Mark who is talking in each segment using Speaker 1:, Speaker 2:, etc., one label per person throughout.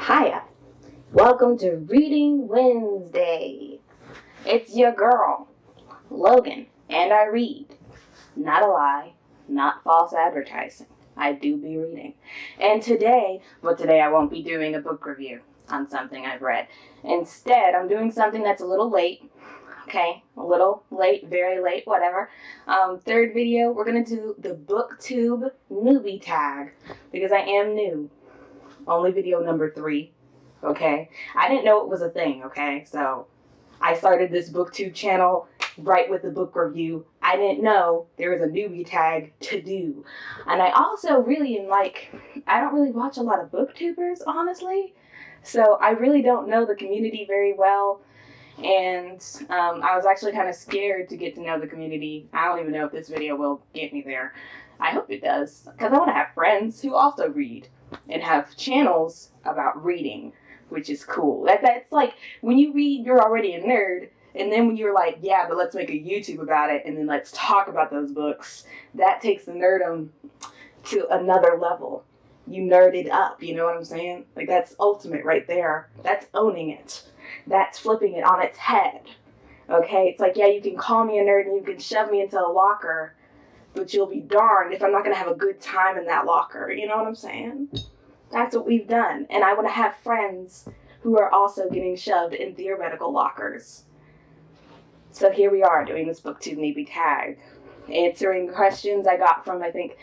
Speaker 1: Hiya. Welcome to Reading Wednesday. It's your girl, Logan, and I read. Not a lie, not false advertising. I do be reading. And today I won't be doing a book review on something I've read. Instead, I'm doing something that's a little late. Okay, a little late, very late, whatever. Third video, we're going to do the Booktube Newbie Tag because I am new. Only video number 3, okay? I didn't know it was a thing, okay? So I started this Booktube channel right with the book review. I didn't know there was a newbie tag to do. And I also really I don't really watch a lot of booktubers, honestly. So I really don't know the community very well. And I was actually kind of scared to get to know the community. I don't even know if this video will get me there. I hope it does, because I want to have friends who also read and have channels about reading, which is cool. That's like, when you read, you're already a nerd, and then when you're like, yeah, but let's make a YouTube about it, and then let's talk about those books, that takes the nerdum to another level. You nerd it up, you know what I'm saying? Like, that's ultimate right there. That's owning it. That's flipping it on its head. Okay? It's like, yeah, you can call me a nerd and you can shove me into a locker, but you'll be darned if I'm not going to have a good time in that locker. You know what I'm saying? That's what we've done. And I want to have friends who are also getting shoved in theoretical lockers. So here we are doing this Booktube Newbie Tag. Answering questions I got from, I think,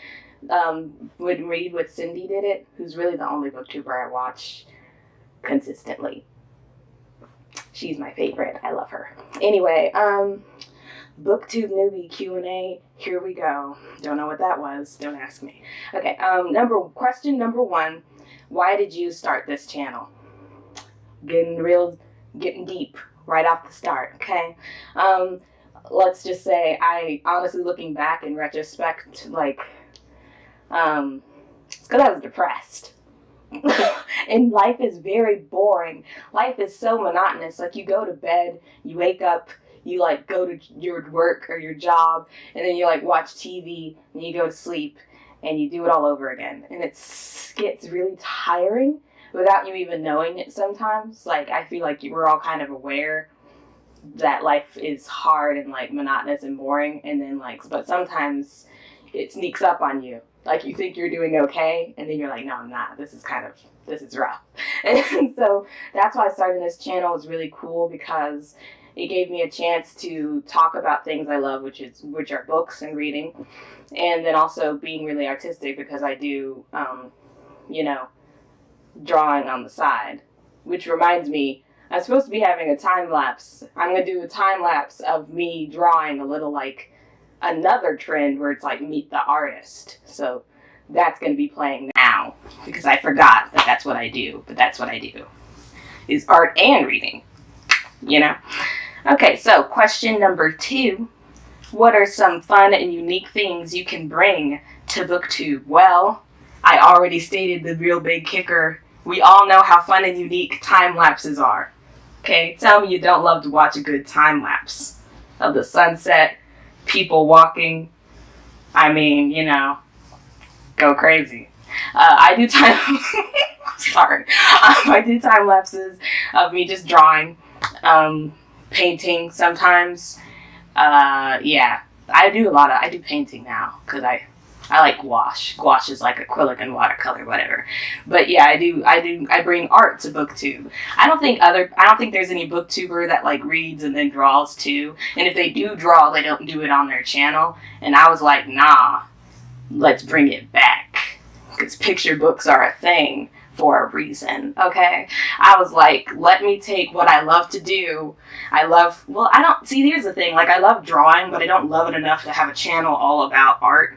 Speaker 1: Would Read with Cindy did it, who's really the only booktuber I watch consistently. She's my favorite. I love her. Anyway, Booktube Newbie Q&A. Here we go. Don't know what that was. Don't ask me. Okay, question number 1. Why did you start this channel? Getting deep right off the start, okay? Let's just say, I honestly, looking back in retrospect, it's because I was depressed. And life is very boring. Life is so monotonous. Like, you go to bed, you wake up, you go to your work or your job, and then you watch TV, and you go to sleep, and you do it all over again. And it gets really tiring without you even knowing it sometimes. I feel like we're all kind of aware that life is hard and monotonous and boring, and then but sometimes it sneaks up on you. You think you're doing okay, and then you're like, no, I'm not. This is rough. And so that's why starting this channel was really cool, because it gave me a chance to talk about things I love, which are books and reading, and then also being really artistic, because I do, drawing on the side, which reminds me, I'm supposed to be having a time lapse. I'm going to do a time lapse of me drawing a little another trend where it's meet the artist. So that's going to be playing now, because I forgot that that's what I do. But that's what I do, is art and reading, Okay, so question number 2. What are some fun and unique things you can bring to Booktube? Well, I already stated the real big kicker. We all know how fun and unique time lapses are. Okay, tell me you don't love to watch a good time lapse of the sunset, people walking. I mean, go crazy. I do I do time lapses of me just drawing, painting sometimes. Yeah, I do painting now, because I like gouache. Gouache is like acrylic and watercolor, whatever. But yeah, I bring art to Booktube. I don't think there's any booktuber that reads and then draws too. And if they do draw, they don't do it on their channel. And I was like, nah, let's bring it back, because picture books are a thing for a reason, okay? I was like, let me take what I love to do. Here's the thing, I love drawing, but I don't love it enough to have a channel all about art.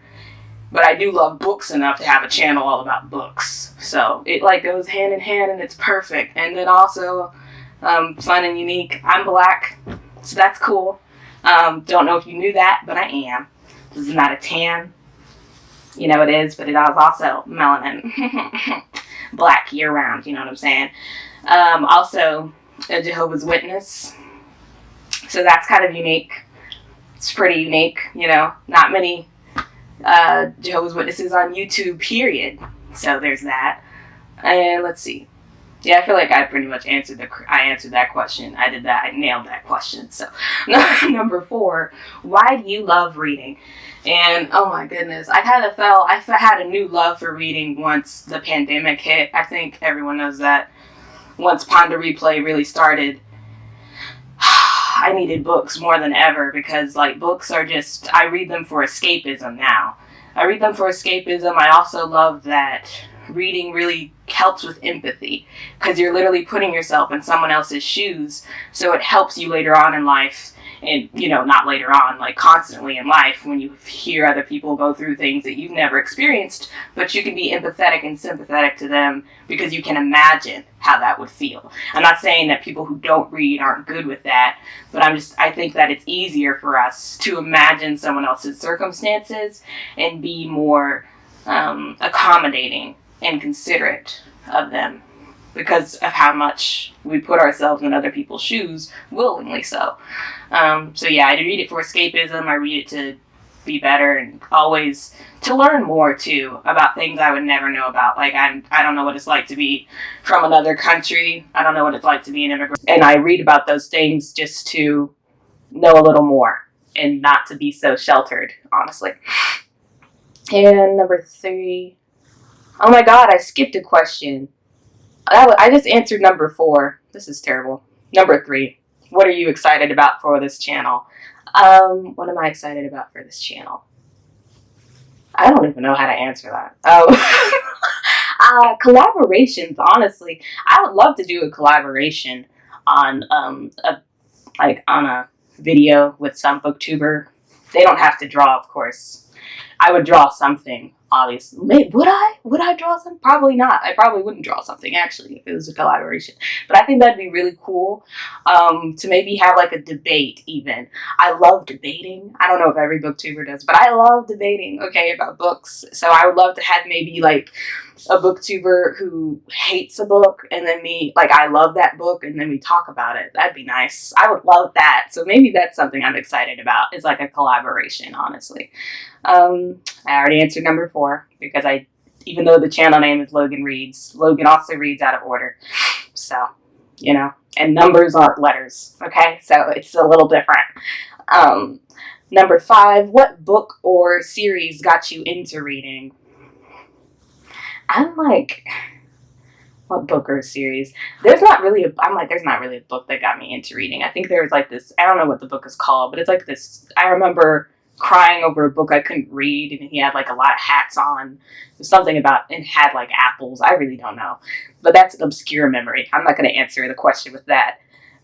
Speaker 1: But I do love books enough to have a channel all about books. So it goes hand in hand, and it's perfect. And then also, fun and unique. I'm black, so that's cool. Don't know if you knew that, but I am. This is not a tan. It is, but it is also melanin. Black year round, you know what I'm saying? Also, a Jehovah's Witness. So that's kind of unique. It's pretty unique, Not many Jehovah's Witnesses on YouTube, period. So there's that. And let's see. Yeah, I feel like I pretty much answered that question. I did that. I nailed that question. So, number 4, why do you love reading? And oh my goodness, I had a new love for reading once the pandemic hit. I think everyone knows that. Once Ponder Replay really started, I needed books more than ever because like books are just, I read them for escapism now. I read them for escapism. I also love that reading really helps with empathy because you're literally putting yourself in someone else's shoes, so it helps you later on in life, and not later on, like constantly in life, when you hear other people go through things that you've never experienced, but you can be empathetic and sympathetic to them because you can imagine how that would feel. I'm not saying that people who don't read aren't good with that, but I think that it's easier for us to imagine someone else's circumstances and be more accommodating and considerate of them because of how much we put ourselves in other people's shoes, willingly so. So yeah, I read it for escapism. I read it to be better and always to learn more too about things I would never know about. Like I don't know what it's like to be from another country. I don't know what it's like to be an immigrant. And I read about those things just to know a little more and not to be so sheltered, honestly. And number 3. Oh my god, I skipped a question. I just answered number 4. This is terrible. Number 3. What are you excited about for this channel? What am I excited about for this channel? I don't even know how to answer that. Collaborations, honestly. I would love to do a collaboration on a video with some booktuber. They don't have to draw, of course. I would draw something, obviously. Would I draw something? Probably not. I probably wouldn't draw something, actually, if it was a collaboration. But I think that'd be really cool to maybe have like a debate even. I love debating. I don't know if every booktuber does, but I love debating, okay, about books. So I would love to have maybe like a booktuber who hates a book and then me, like I love that book and then we talk about it. That'd be nice. I would love that. So maybe that's something I'm excited about, is like a collaboration, honestly. I already answered number 4 because even though the channel name is Logan Reads, Logan also reads out of order. So, and numbers aren't letters, okay? So it's a little different. Number 5, what book or series got you into reading? I'm like, what book or series? There's not really a book that got me into reading. I think there's like this, I don't know what the book is called, but it's like this, I remember crying over a book I couldn't read, and he had like a lot of hats on. There's something about, and had like apples. I really don't know. But that's an obscure memory. I'm not going to answer the question with that.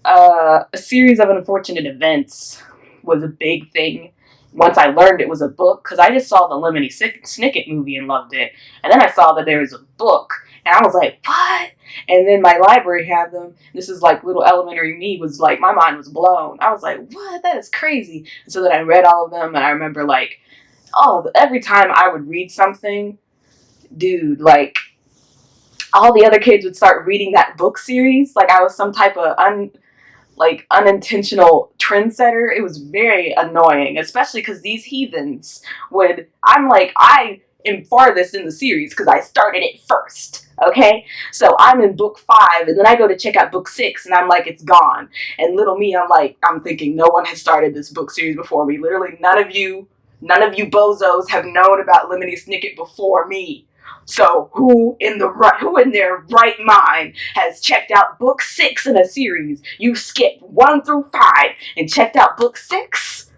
Speaker 1: A series of unfortunate events was a big thing. Once I learned it was a book, because I just saw the Lemony Snicket movie and loved it. And then I saw that there was a book, and I was like, what? And then my library had them. This is like little elementary me was like, my mind was blown. I was like, what? That is crazy. And so then I read all of them, and I remember like, every time I would read something, dude, like, all the other kids would start reading that book series. Like I was some type of unintentional trendsetter. It was very annoying, especially because these heathens I am farthest in the series because I started it first, okay? So I'm in book 5, and then I go to check out book 6, and I'm like, it's gone. And little me, I'm thinking, no one has started this book series before me. Literally, none of you bozos have known about Lemony Snicket before me. So who in their right mind has checked out book 6 in a series? You skipped 1 through 5 and checked out book 6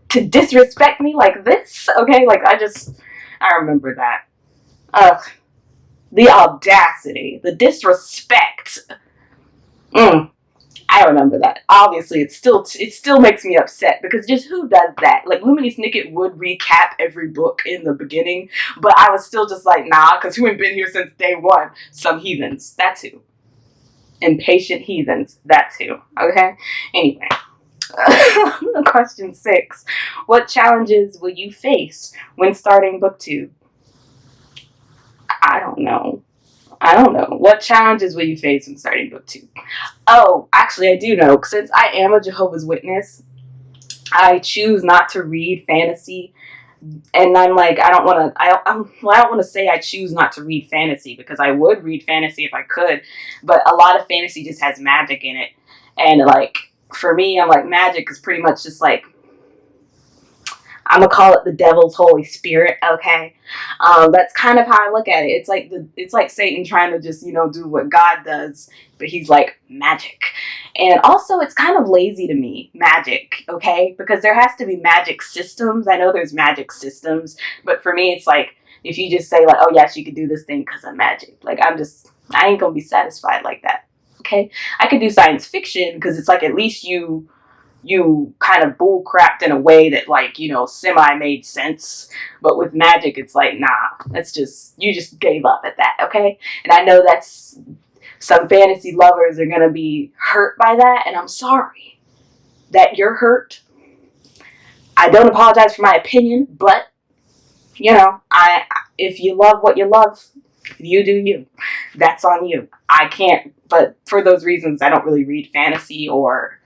Speaker 1: to disrespect me like this? Okay, like I remember that. Ugh. The audacity, the disrespect. I remember that. Obviously, it still makes me upset because just who does that? Like, Lemony Snicket would recap every book in the beginning, but I was still just like, nah, because who ain't been here since day 1? Some heathens. That's who. Impatient heathens. That's who. Okay? Anyway. Question 6. What challenges will you face when starting Booktube? I don't know. What challenges will you face when starting Booktube? Oh, actually, I do know. Since I am a Jehovah's Witness, I choose not to read fantasy And I'm like, I don't want to say I choose not to read fantasy, because I would read fantasy if I could, but a lot of fantasy just has magic in it. And like, for me, I'm like, magic is pretty much just like, I'm gonna call it the devil's Holy Spirit, okay? That's kind of how I look at it. It's like Satan trying to just, do what God does, but he's like magic. And also, it's kind of lazy to me, magic, okay? Because there has to be magic systems. I know there's magic systems, but for me, it's like, if you just say like, oh yes, you could do this thing because of magic. Like, I ain't gonna be satisfied like that, okay? I could do science fiction because it's like, at least you kind of bull crapped in a way that, like, semi made sense. But with magic, it's like, nah, you just gave up at that, okay? And I know that's, some fantasy lovers are going to be hurt by that, and I'm sorry that you're hurt. I don't apologize for my opinion, but, if you love what you love, you do you. That's on you. I can't, but for those reasons, I don't really read fantasy or...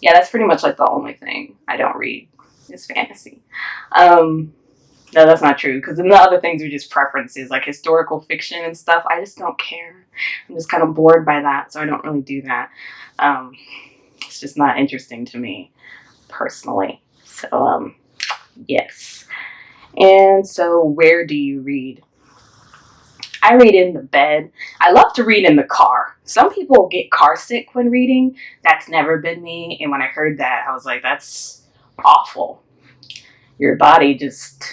Speaker 1: Yeah, that's pretty much like the only thing I don't read is fantasy. No, that's not true, because then the other things are just preferences, like historical fiction and stuff. I just don't care. I'm just kind of bored by that, so I don't really do that. It's just not interesting to me, personally. So, yes. And so, where do you read? I read in the bed. I love to read in the car. Some people get car sick when reading. That's never been me. And when I heard that, I was like, that's awful. Your body just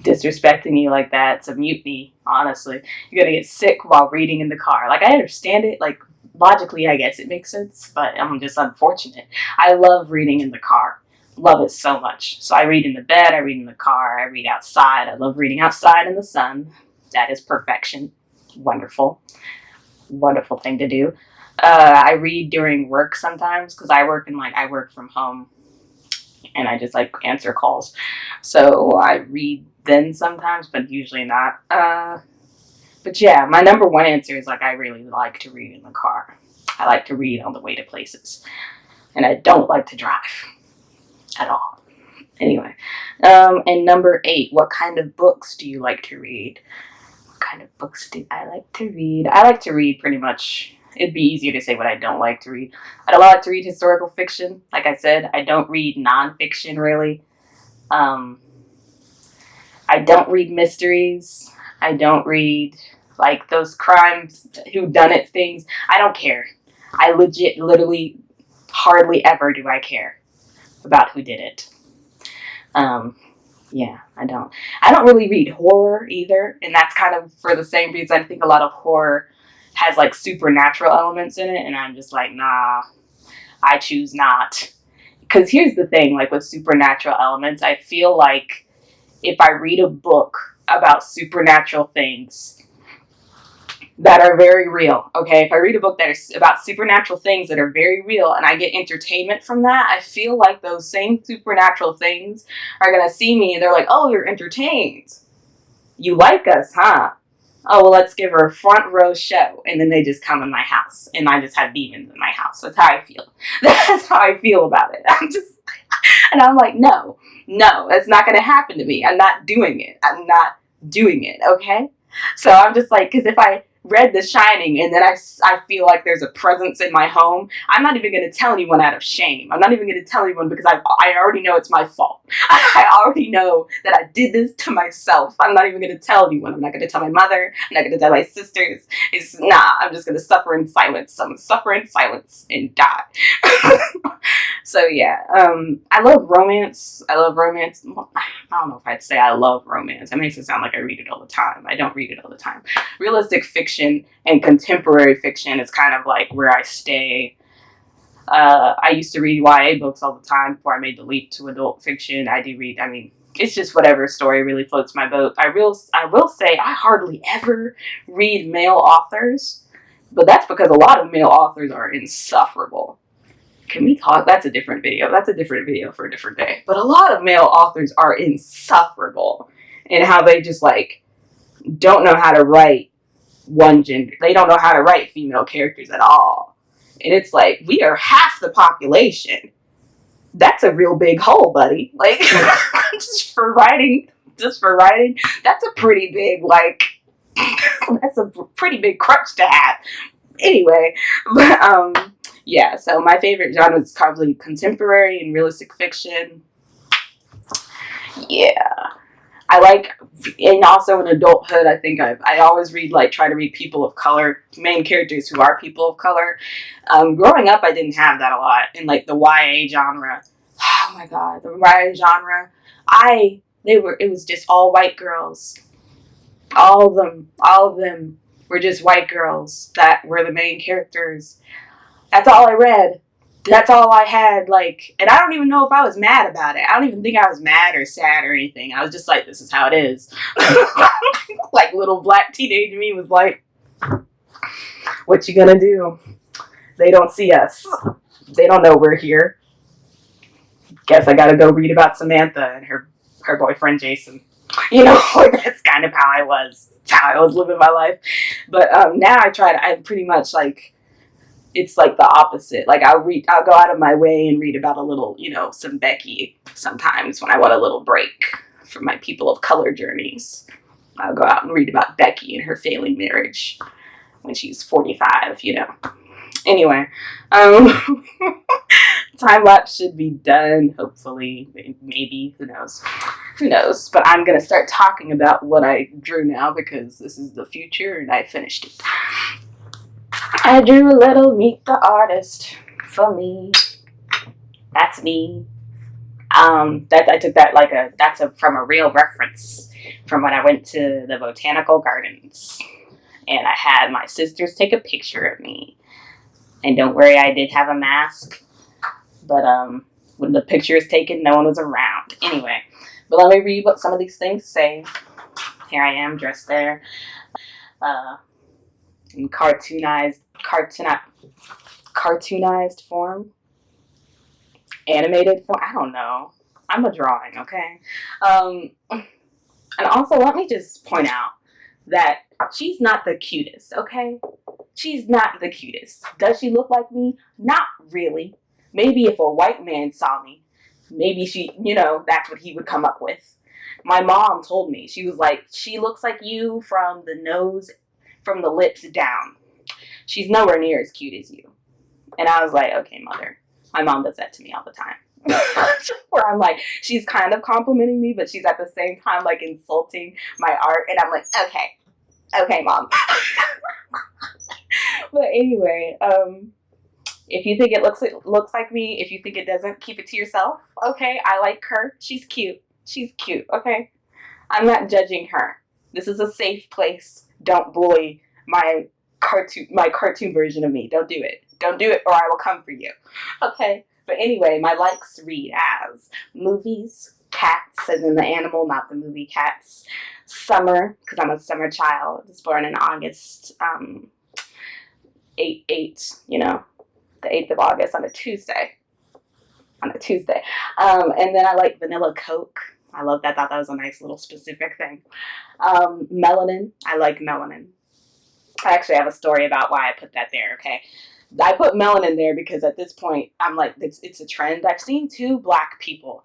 Speaker 1: disrespecting you like that. It's a mutiny, honestly. You're going to get sick while reading in the car. Like, I understand it. Like, logically, I guess it makes sense. But I'm just unfortunate. I love reading in the car. Love it so much. So I read in the bed. I read in the car. I read outside. I love reading outside in the sun. That is perfection. Wonderful. Wonderful thing to do. I read during work sometimes, because I work from home, and I just like answer calls. So I read then sometimes, but usually not. But yeah, my number one answer is like, I really like to read in the car. I like to read on the way to places. And I don't like to drive at all. Anyway. And number 8, what kind of books do you like to read? Kind of books do I like to read? I like to read pretty much. It'd be easier to say what I don't like to read. I don't like to read historical fiction. Like I said, I don't read nonfiction, really. I don't read mysteries. I don't read, like, those crimes, whodunit things. I don't care. I literally, hardly ever do I care about who did it. Yeah, I don't really read horror either, and that's kind of for the same reason. I think a lot of horror has like supernatural elements in it, and I'm just like, nah, I choose not. Because here's the thing, like with supernatural elements, I feel like if I read a book about supernatural things that are very real, okay? If I read a book that is about supernatural things that are very real and I get entertainment from that, I feel like those same supernatural things are going to see me and they're like, oh, you're entertained. You like us, huh? Oh, well, let's give her a front row show. And then they just come in my house and I just have demons in my house. That's how I feel. That's how I feel about it. And I'm like, no, that's not going to happen to me. I'm not doing it. Okay? So I'm just like, because if I read The Shining and then I feel like there's a presence in my home, I'm not even going to tell anyone out of shame. I'm not even going to tell anyone because I already know it's my fault. I already know that I did this to myself. I'm not even going to tell anyone. I'm not going to tell my mother. I'm not going to tell my sisters. I'm just going to suffer in silence. I'm going to suffer in silence and die. So yeah, I love romance. I don't know if I'd say I love romance. It makes it sound like I read it all the time. I don't read it all the time. Realistic fiction and contemporary fiction is kind of like where I stay. I used to read YA books all the time before I made the leap to adult fiction. It's just whatever story really floats my boat. I will say I hardly ever read male authors, but that's because a lot of male authors are insufferable. Can we talk? That's a different video. That's a different video for a different day. But a lot of male authors are insufferable in how they just like don't know how to write one gender. They don't know how to write female characters at all. And it's like, we are half the population. that's a real big hole, buddy. Like, just for writing, that's a pretty big, like, that's a pretty big crutch to have. Anyway, but, yeah, so my favorite genre is probably contemporary and realistic fiction. Yeah. I like, and also in adulthood, I think I always read, like, try to read people of color, main characters who are people of color. Growing up, I didn't have that a lot in, like, the YA genre. Oh my god, the YA genre. It was just all white girls. All of them were just white girls that were the main characters. That's all I read. That's all I had, like, and I don't even know if I was mad about it. I don't even think I was mad or sad or anything. I was just like, this is how it is. Like, little black teenage me was like, what you gonna do? They don't see us. They don't know we're here. Guess I gotta go read about Samantha and her boyfriend Jason. You know, like, that's kind of how I was. That's how I was living my life. But now I pretty much, like, it's like the opposite. Like, I'll go out of my way and read about a little, you know, some Becky sometimes when I want a little break from my people of color journeys. I'll go out and read about Becky and her failing marriage when she's 45, you know. Anyway, Timelapse should be done, hopefully, maybe, who knows. But I'm going to start talking about what I drew now because this is the future and I finished it. I drew a little Meet the Artist for me. That's me. I took that from a real reference from when I went to the botanical gardens. And I had my sisters take a picture of me. And don't worry, I did have a mask. But when the picture is taken, no one was around. Anyway, but let me read what some of these things say. Here I am, dressed there. In cartoonized form, animated form. I don't know. I'm a drawing, okay? And also, let me just point out that she's not the cutest, okay? She's not the cutest. Does she look like me? Not really. Maybe if a white man saw me, maybe she, you know, that's what he would come up with. My mom told me, she was like, she looks like you from the nose, from the lips down. She's nowhere near as cute as you. And I was like, okay, mother. My mom does that to me all the time. Where I'm like, she's kind of complimenting me, but she's at the same time, like, insulting my art. And I'm like, okay, mom. But anyway, if you think it looks like me, if you think it doesn't, keep it to yourself. Okay, I like her. She's cute. Okay? I'm not judging her. This is a safe place. Don't bully my cartoon version of me. Don't do it or I will come for you. Okay, but anyway, my likes read as movies, cats as in the animal, not the movie Cats, summer, because I'm a summer child. I was born in August 8, you know, the 8th of August on a Tuesday. And then I like vanilla Coke. I love that. Thought that was a nice little specific thing. Melanin. I like melanin. I actually have a story about why I put that there, okay? I put melanin there because at this point, I'm like, it's a trend. I've seen two fellow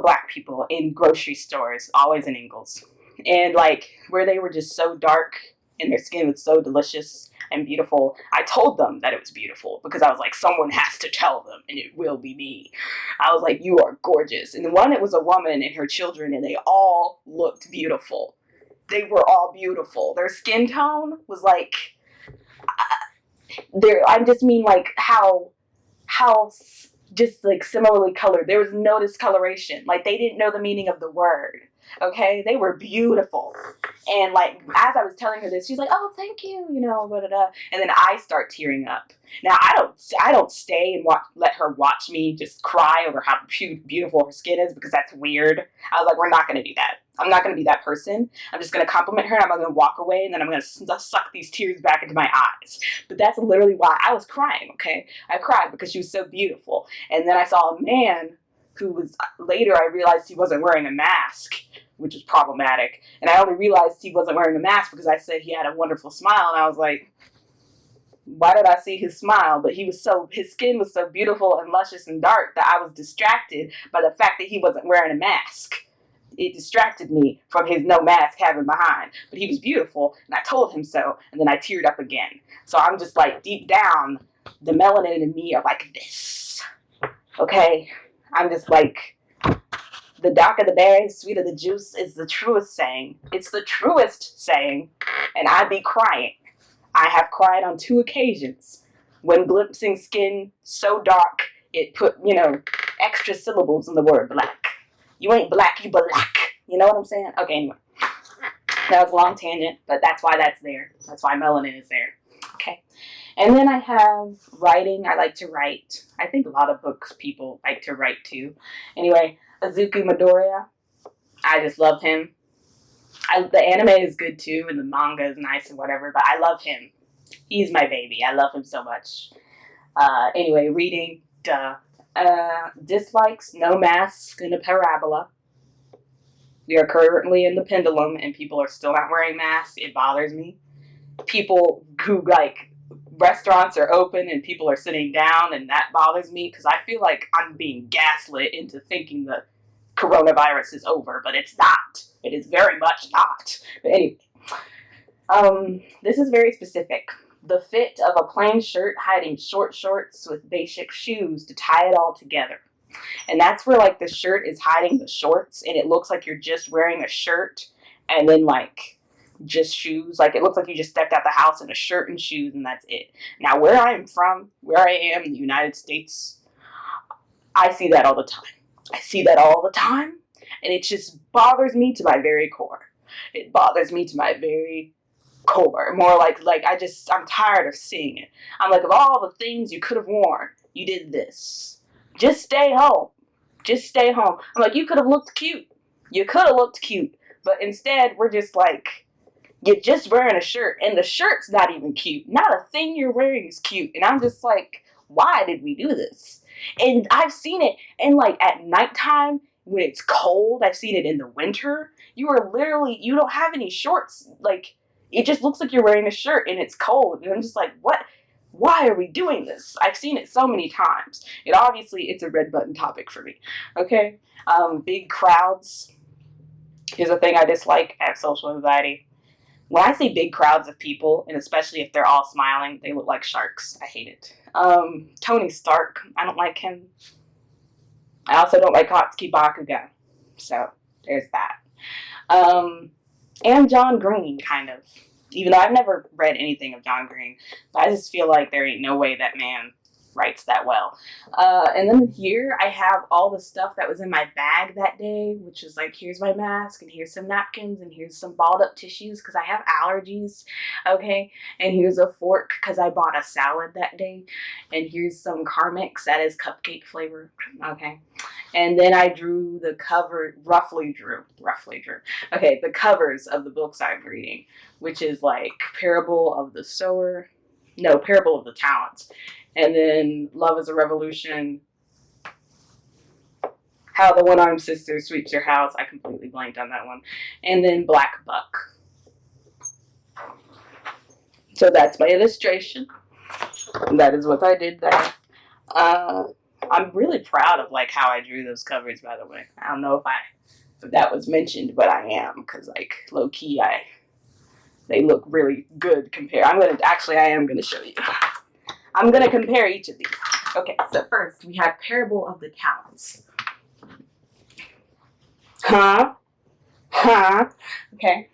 Speaker 1: black people in grocery stores, always in Ingles. And, like, where they were just so dark and their skin was so delicious and beautiful. I told them that it was beautiful because I was like, someone has to tell them and it will be me. I was like, you are gorgeous. And one, it was a woman and her children and they all looked beautiful. They were all beautiful. Their skin tone was like, I just mean like how just like similarly colored. There was no discoloration. Like they didn't know the meaning of the word. Okay, they were beautiful. And like as I was telling her this, she's like, "Oh, thank you," you know, blah, blah, blah. And then I start tearing up. Now I don't stay and let her watch me just cry over how beautiful her skin is because that's weird. I was like, we're not going to do that. I'm not going to be that person. I'm just going to compliment her and I'm going to walk away and then I'm going to suck these tears back into my eyes. But that's literally why I was crying, okay? I cried because she was so beautiful. And then I saw a man who was, later I realized he wasn't wearing a mask, which was problematic. And I only realized he wasn't wearing a mask because I said he had a wonderful smile and I was like, Why did I see his smile? But his skin was so beautiful and luscious and dark that I was distracted by the fact that he wasn't wearing a mask. It distracted me from his no mask having behind. But he was beautiful, and I told him so, and then I teared up again. So I'm just like, deep down, the melanin in me are like this. Okay? I'm just like, the darker the berry, the sweeter the juice is the truest saying. It's the truest saying, and I be crying. I have cried on 2 occasions when glimpsing skin so dark it put, extra syllables in the word black. You ain't black, you black. You know what I'm saying? Okay, anyway. That was a long tangent, but that's why that's there. That's why melanin is there. Okay. And then I have writing. I like to write. I think a lot of books people like to write too. Anyway, Izuku Midoriya. I just love him. The anime is good too, and the manga is nice and whatever, but I love him. He's my baby. I love him so much. Anyway, reading. Duh. Dislikes, no mask in a parabola. We are currently in the pendulum and people are still not wearing masks. It bothers me. People who, restaurants are open and people are sitting down, and that bothers me because I feel like I'm being gaslit into thinking the coronavirus is over, but it's not. It is very much not. But anyway, this is very specific. The fit of a plain shirt hiding short shorts with basic shoes to tie it all together. And that's where, the shirt is hiding the shorts, and it looks like you're just wearing a shirt and then, just shoes. It looks like you just stepped out the house in a shirt and shoes, and that's it. Now, where I am from, where I am in the United States, I see that all the time. I see that all the time, and it just bothers me to my very core. It bothers me to my very core. More I'm tired of seeing it. I'm like, of all the things you could have worn, you did this. Just stay home. Just stay home. I'm like, you could have looked cute. You could have looked cute. But instead, we're just like, you're just wearing a shirt, and the shirt's not even cute. Not a thing you're wearing is cute. And I'm just like, why did we do this? And I've seen it, and at nighttime, when it's cold, I've seen it in the winter. You don't have any shorts. It just looks like you're wearing a shirt, and it's cold. And I'm just like, what? Why are we doing this? I've seen it so many times. It's a red button topic for me. Okay? Big crowds. Here's a thing I dislike. I have social anxiety. When I see big crowds of people, and especially if they're all smiling, they look like sharks. I hate it. Tony Stark. I don't like him. I also don't like Katsuki Bakugo. So, there's that. And John Green, kind of. Even though I've never read anything of John Green. But I just feel like there ain't no way that man writes that well. And then here I have all the stuff that was in my bag that day, which is here's my mask, and here's some napkins, and here's some balled up tissues because I have allergies, okay? And here's a fork because I bought a salad that day, and here's some Carmex that is cupcake flavor, okay? And then I drew the cover, roughly drew, okay, the covers of the books I'm reading, which is Parable of the Talents. And then Love is a Revolution. How the One-Armed Sister Sweeps Your House. I completely blanked on that one. And then Black Buck. So that's my illustration. That is what I did there. I'm really proud of how I drew those covers, by the way. I don't know if that was mentioned, but I am. Because low key, they look really good compared. I am going to show you. I'm going to compare each of these. Okay, so first we have Parable of the Talents. Okay,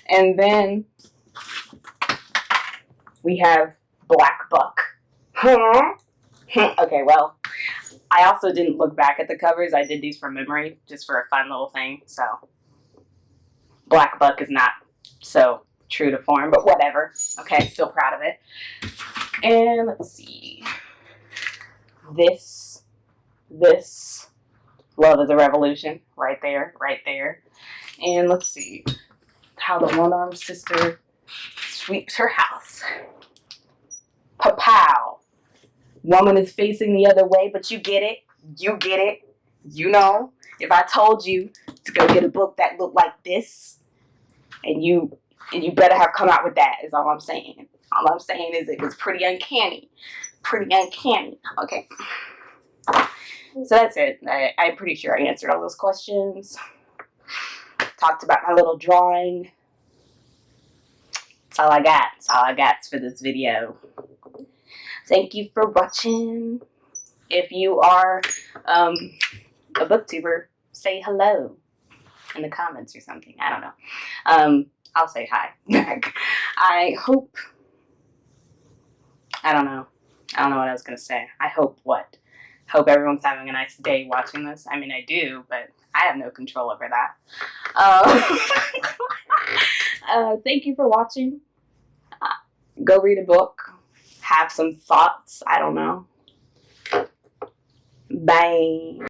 Speaker 1: and then we have Black Buck. Okay, well, I also didn't look back at the covers. I did these from memory, just for a fun little thing. So, Black Buck is not so true to form, but whatever. Okay, still proud of it. And let's see. This Love is a Revolution, right there. And let's see. How the One-Armed Sister Sweeps Her House. Pow. Woman is facing the other way, but you get it. You know. If I told you to go get a book that looked like this, and you better have come out with that, is all I'm saying. All I'm saying is it was pretty uncanny. Pretty uncanny. Okay. So that's it. I'm pretty sure I answered all those questions. Talked about my little drawing. That's all I got. That's all I got for this video. Thank you for watching. If you are a booktuber, say hello in the comments or something. I don't know. I'll say hi back. I hope. I don't know what I was going to say. I hope what? Hope everyone's having a nice day watching this. I mean, I do, but I have no control over that. Thank you for watching. Go read a book. Have some thoughts. I don't know. Bye.